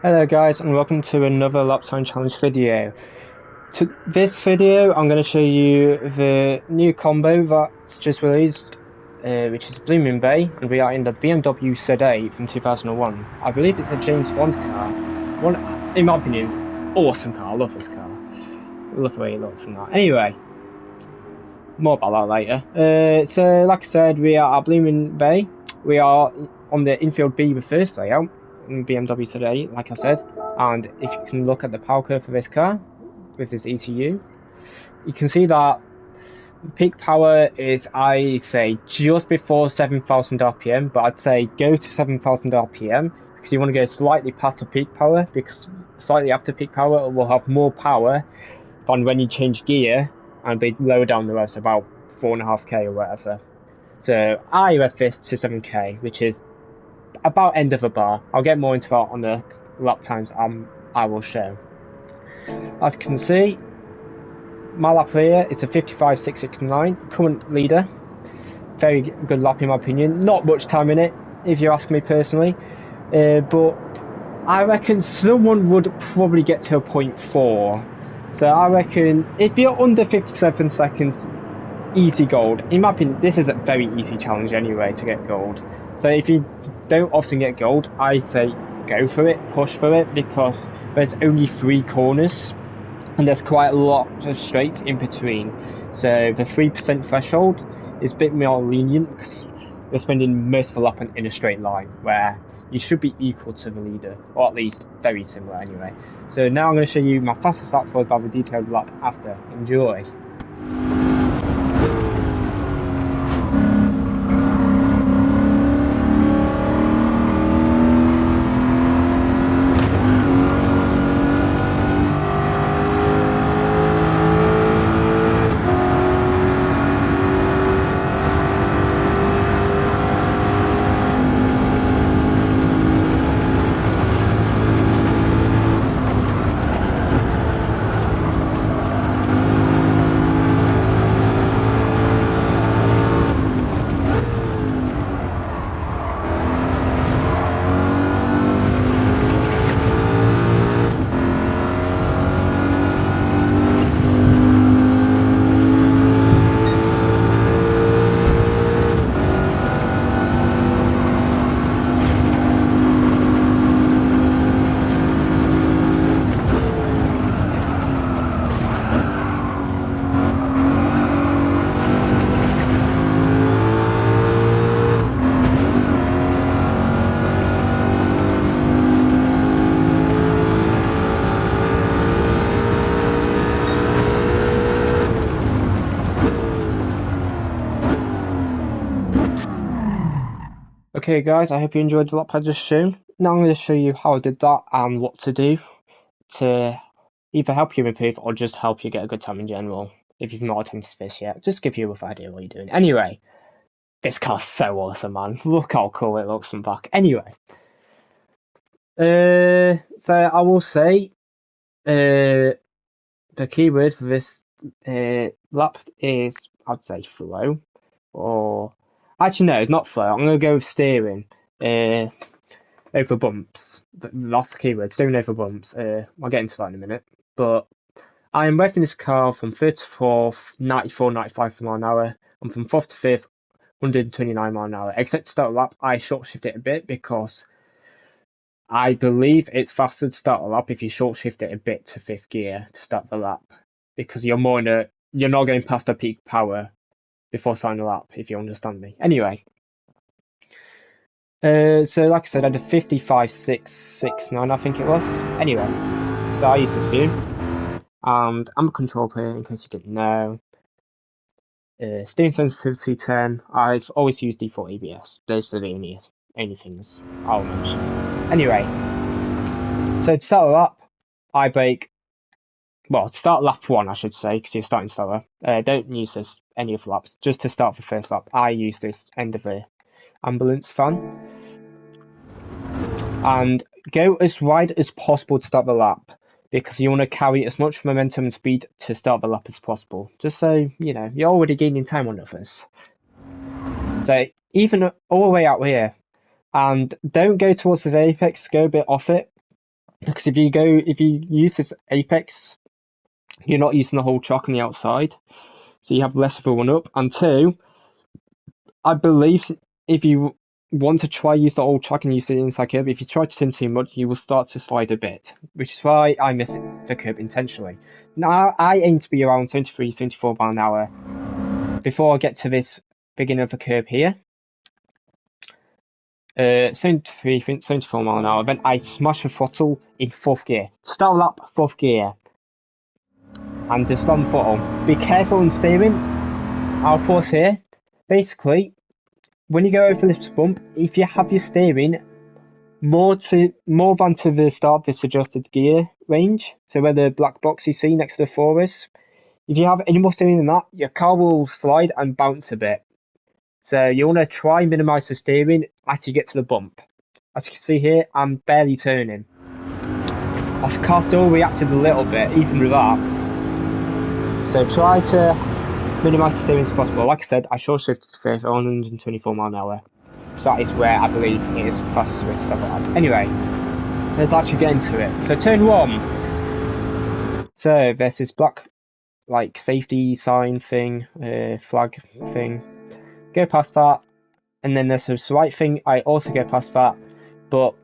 Hello guys and welcome to another lap time challenge video. To this video I'm going to show you the new combo that's just released, which is Blooming Bay, and we are in the BMW Z8 from 2001. I believe it's a James Bond car. One, in my opinion, awesome car. I love this car. I love the way it looks and that. Anyway, more about that later. So like I said, we are at Blooming Bay. We are on the infield B reverse layout in BMW today, like I said. And if you can look at the power curve for this car with this ECU, you can see that peak power is, I say, just before 7,000 RPM, but I'd say go to 7,000 RPM because you want to go slightly past the peak power, because slightly after peak power it will have more power than when you change gear and be lower down the road, so about 4.5k or whatever. So I rev this to 7k, which is about end of the bar. I'll get more into that on the lap times I will show. As you can see, my lap here is a 55.669, current leader. Very good lap in my opinion. Not much time in it, if you ask me personally, but I reckon someone would probably get to a 0.4. So I reckon if you're under 57 seconds, easy gold. In my opinion, this is a very easy challenge anyway to get gold. So if you don't often get gold, I say go for it, push for it, because there's only 3 corners and there's quite a lot of straights in between. So the 3% threshold is a bit more lenient because you're spending most of the lap in a straight line, where you should be equal to the leader, or at least very similar anyway. So now I'm going to show you my fastest lap followed by the detailed lap after. Enjoy! Okay guys, I hope you enjoyed the lap I just shown. Now I'm going to show you how I did that and what to do to either help you improve or just help you get a good time in general. If you've not attempted this yet, just give you a rough idea what you're doing. Anyway, this car's so awesome, man. Look how cool it looks from back. Anyway, so I will say, the keyword for this lap is, I'd say, flow, or actually no, not flow. I'm gonna go with steering. Over bumps. That's the keyword. Steering over bumps. I'll get into that in a minute. But I am revving this car from 3rd to 4th, 94, 95 mile an hour, and from 4th to 5th, 129 mile an hour. Except to start a lap, I short shift it a bit because I believe it's faster to start a lap if you short shift it a bit to 5th gear to start the lap, because you're not going past the peak power before starting the lap, if you understand me. Anyway, so like I said, I had a 55.669, I think it was. Anyway, so I use this view, and I'm a control player in case you didn't know. Steering sensitivity 10. I've always used default ABS. Those are the only things I'll mention. Anyway, so to start a lap, I brake. Well, to start lap 1, I should say, because you're starting slower. Don't use this any of the laps. Just to start the first lap, I use this end of the ambulance fan. And go as wide as possible to start the lap, because you want to carry as much momentum and speed to start the lap as possible, just so you know you're already gaining time on others. So even all the way out here, and don't go towards the apex, go a bit off it, because if you use this apex, you're not using the whole track on the outside, so you have less of a run up. And two, I believe if you want to try use the old track and use the inside curb, if you try to turn too much, you will start to slide a bit, which is why I miss the curb intentionally. Now I aim to be around 73, 74 miles an hour before I get to this beginning of the curb here. 73, 74 miles an hour. Then I smash the throttle in 4th gear. Start lap 4th gear. And just slam the throttle. Be careful on steering. I'll pause here. Basically, when you go over this bump, if you have your steering more than to the start of this adjusted gear range, so where the black box you see next to the 4 is, if you have any more steering than that, your car will slide and bounce a bit. So you want to try and minimise the steering as you get to the bump. As you can see here, I'm barely turning. The car still reacted a little bit, even with that. So try to minimise the steering as possible. Like I said, I short shifted to 124 miles an hour. So that is where I believe it is fastest way to stuff like that. Anyway, let's actually get into it. So turn 1. So there's this black like safety sign thing, flag thing. Go past that, and then there's this right thing. I also go past that, but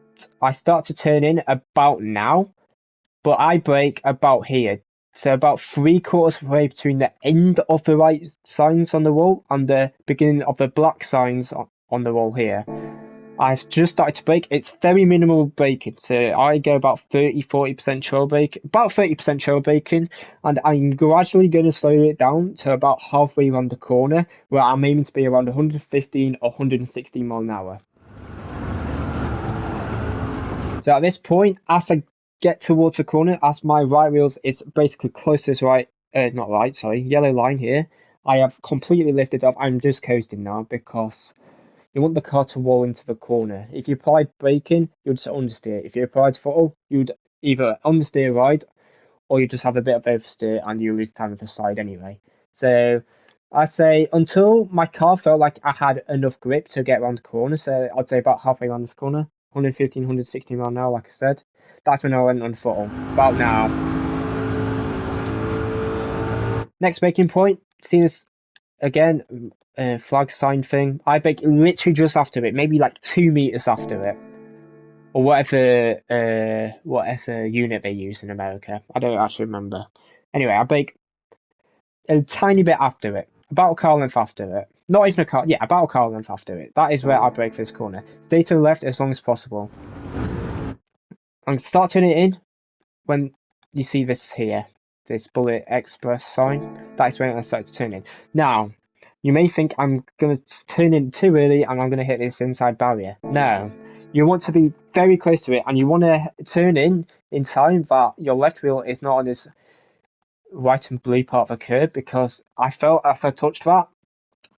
I start to turn in about now, but I brake about here. So about 3/4 of the way between the end of the right signs on the wall and the beginning of the black signs on the wall here. I've just started to brake. It's very minimal braking, so I go about 30-40% trail brake, about 30% trail braking, and I'm gradually going to slow it down to about halfway around the corner, where I'm aiming to be around 115 or 116 miles an hour. So at this point, as I get towards the corner, as my right wheels is basically close to this yellow line here, I have completely lifted off. I'm just coasting now because you want the car to roll into the corner. If you applied braking, you'd just understeer. If you applied throttle, you'd either understeer right, or you just have a bit of oversteer and you lose time with the slide anyway. So I say until my car felt like I had enough grip to get around the corner, so I'd say about halfway around this corner, 115, 116 miles an hour, like I said, that's when I went on throttle. About now. Next braking point, see this again, flag sign thing. I brake literally just after it, maybe like 2 meters after it, or whatever unit they use in America. I don't actually remember. Anyway, I brake a tiny bit after it, about a car length after it. Not even a car, yeah, about a car length after it. That is where I brake for this corner. Stay to the left as long as possible. I'm start turning it in when you see this here, this Bullet Express sign. That is when I start to turn in. Now, you may think I'm going to turn in too early and I'm going to hit this inside barrier. No, you want to be very close to it, and you want to turn in time that your left wheel is not on this white and blue part of the curb, because I felt as I touched that,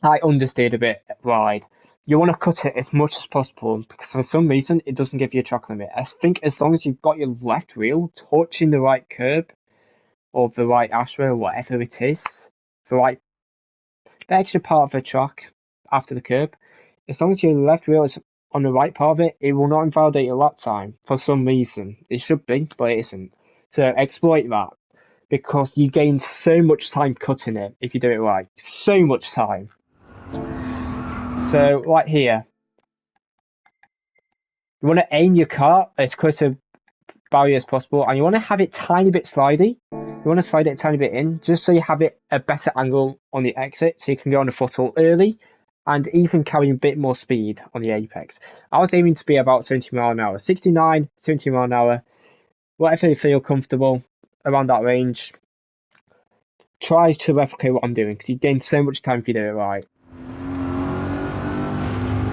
I understeered a bit wide. You want to cut it as much as possible, because for some reason it doesn't give you a track limit. I think as long as you've got your left wheel touching the right curb or the right ashway or whatever it is, the extra part of the track after the curb, as long as your left wheel is on the right part of it, it will not invalidate your lap time for some reason. It should be, but it isn't. So exploit that, because you gain so much time cutting it if you do it right. So much time. So right here, you want to aim your car as close to barrier as possible, and you want to have it tiny bit slidey. You want to slide it a tiny bit in, just so you have it a better angle on the exit, so you can go on the throttle early and even carry a bit more speed on the apex. I was aiming to be about 70 miles an hour, 69, 70 miles an hour, whatever you feel comfortable around that range. Try to replicate what I'm doing, because you gain so much time if you do it right.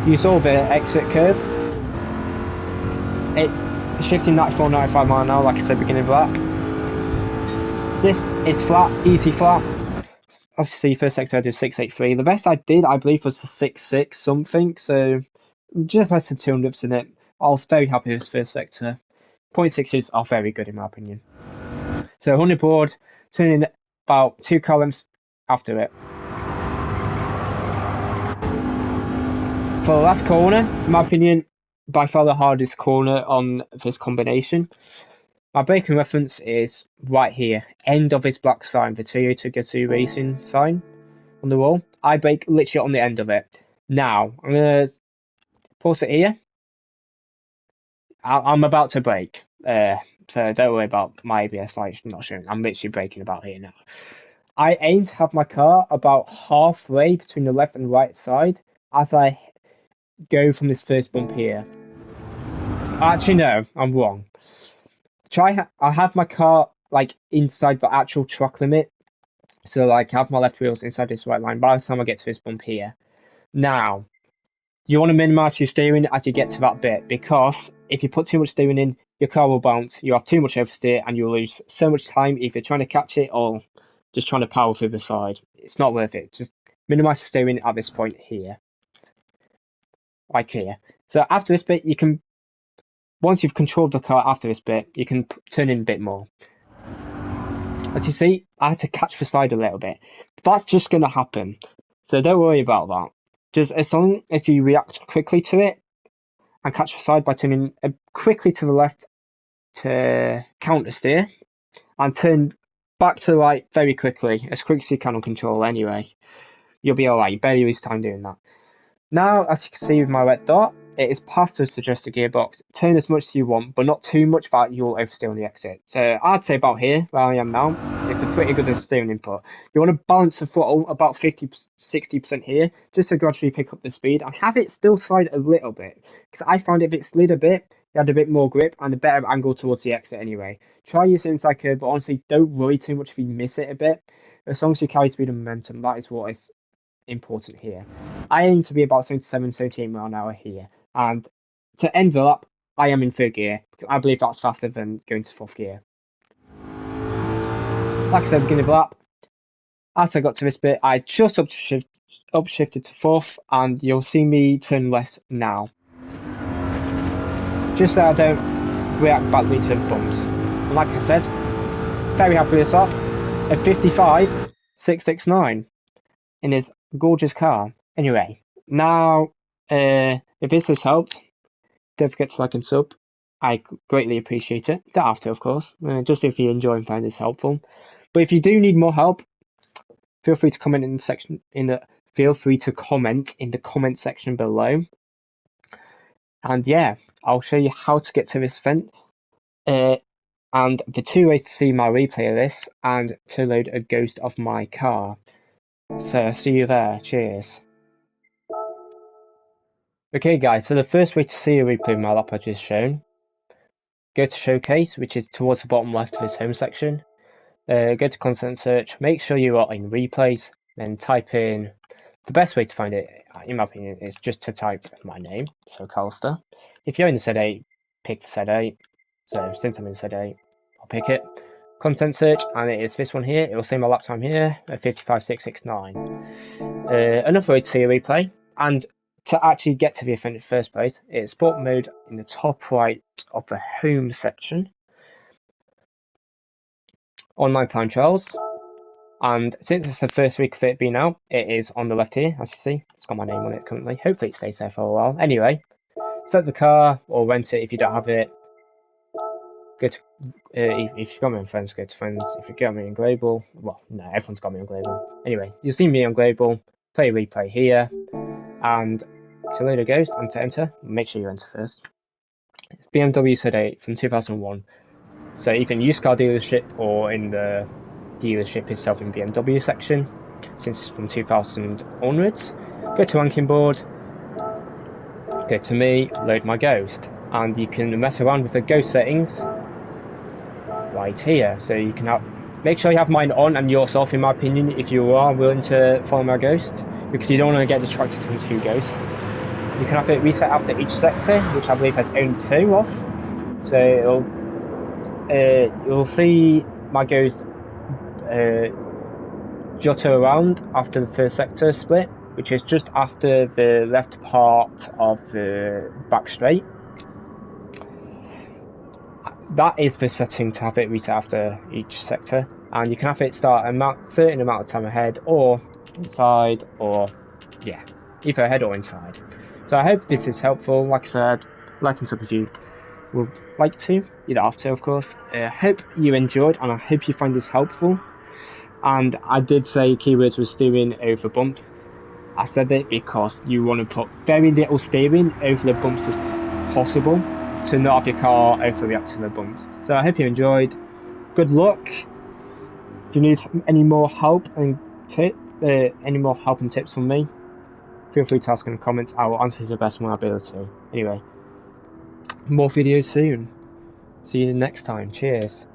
You saw the exit curve. It shifting 94, 95 miles an hour, like I said, beginning of that. This is flat, easy flat. As you see, first sector I did 683. The best I did, I believe, was 6.6 something, so just less than 200ths in it. I was very happy with this first sector. 0.6s are very good in my opinion. So 100 board, turning about 2 car lengths after it. For the last corner, in my opinion, by far the hardest corner on this combination. My braking reference is right here, end of this black sign, the Toyota Gazoo Racing sign on the wall. I brake literally on the end of it. Now, I'm going to pause it here. I'm about to brake, so don't worry about my ABS lights not showing. I'm literally braking about here now. I aim to have my car about halfway between the left and right side as I go from this first bump here. Actually, no, I'm wrong. I have my car like inside the actual track limit, so like I have my left wheels inside this white line by the time I get to this bump here. Now, you want to minimize your steering as you get to that bit, because if you put too much steering in, your car will bounce, you have too much oversteer, and you'll lose so much time either trying to catch it or just trying to power through the side. It's not worth it. Just minimize the steering at this point here. Like here. So after this bit, you can, once you've controlled the car after this bit, you can turn in a bit more. As you see, I had to catch the slide a little bit. That's just going to happen. So don't worry about that. Just as long as you react quickly to it and catch the slide by turning quickly to the left to counter steer and turn back to the right very quickly, as quick as you can on control anyway. You'll be alright, you barely lose time doing that. Now, as you can see with my red dot, it is past the suggested gearbox. Turn as much as you want, but not too much that you'll oversteer on the exit. So I'd say about here, where I am now, it's a pretty good steering input. You want to balance the throttle about 50-60% here, just to gradually pick up the speed and have it still slide a little bit. Because I found if it slid a bit, you had a bit more grip and a better angle towards the exit anyway. Try using inside curve, but honestly, don't worry too much if you miss it a bit. As long as you carry speed and momentum, that is what is important here. I aim to be about 77-78 miles an hour here, and to end the lap, I am in third gear because I believe that's faster than going to fourth gear. Like I said, beginning of the lap, as I got to this bit, I just upshifted to fourth, and you'll see me turn left now, just so I don't react badly to bumps. And like I said, very happy with this lap, a 55.669 in his gorgeous car. Anyway, now if this has helped, don't forget to like and sub. I greatly appreciate it. Don't have to, of course, just if you enjoy and find this helpful. But if you do need more help, feel free to comment in the section comment section below. And yeah, I'll show you how to get to this event, and the 2 ways to see my replay of this and to load a ghost of my car. So see you there. Cheers. Okay guys, so the first way to see a replay of my lap I just shown, go to showcase, which is towards the bottom left of this home section. Go to content search, make sure you are in replays, then type in, the best way to find it, in my opinion, is just to type my name, so Calster. If you're in the Z8, pick the Z8. So since I'm in Z8, I'll pick it. Content search, and it is this one here. It will say my lap time here at 55.669. Another way to see a replay, and to actually get to the event in the first place, it's sport mode in the top right of the home section. Online time trials, and since it's the first week of it being out, it is on the left here, as you see. It's got my name on it currently. Hopefully it stays there for a while. Anyway, select the car or rent it if you don't have it. Go to, if you've got me on friends, go to friends. If you've got me on global, well, no, everyone's got me on global. Anyway, you'll see me on global, play a replay here, and to load a ghost and to enter, make sure you enter first. It's BMW Z8 from 2001. So either in used car dealership or in the dealership itself in BMW section, since it's from 2000 onwards. Go to ranking board, go to me, load my ghost, and you can mess around with the ghost settings right here. So you can make sure you have mine on and yours off, in my opinion, if you are willing to follow my ghost, because you don't want to get distracted from 2 ghosts. You can have it reset after each sector, which I believe has only 2 off. So you'll see my ghost jutter around after the first sector split, which is just after the left part of the back straight. That is the setting to have it reset after each sector, and you can have it start a certain amount of time ahead or inside, or yeah, either ahead or inside. So I hope this is helpful. Like I said, like and sub if you would like to. You don't have to, of course. Hope you enjoyed, and I hope you find this helpful. And I did say keywords were steering over bumps. I said it because you want to put very little steering over the bumps as possible to not have your car overreact to the bumps. So I hope you enjoyed. Good luck. If you need any more help and tips from me, feel free to ask in the comments. I will answer to the best of my ability. Anyway, more videos soon. See you next time. Cheers.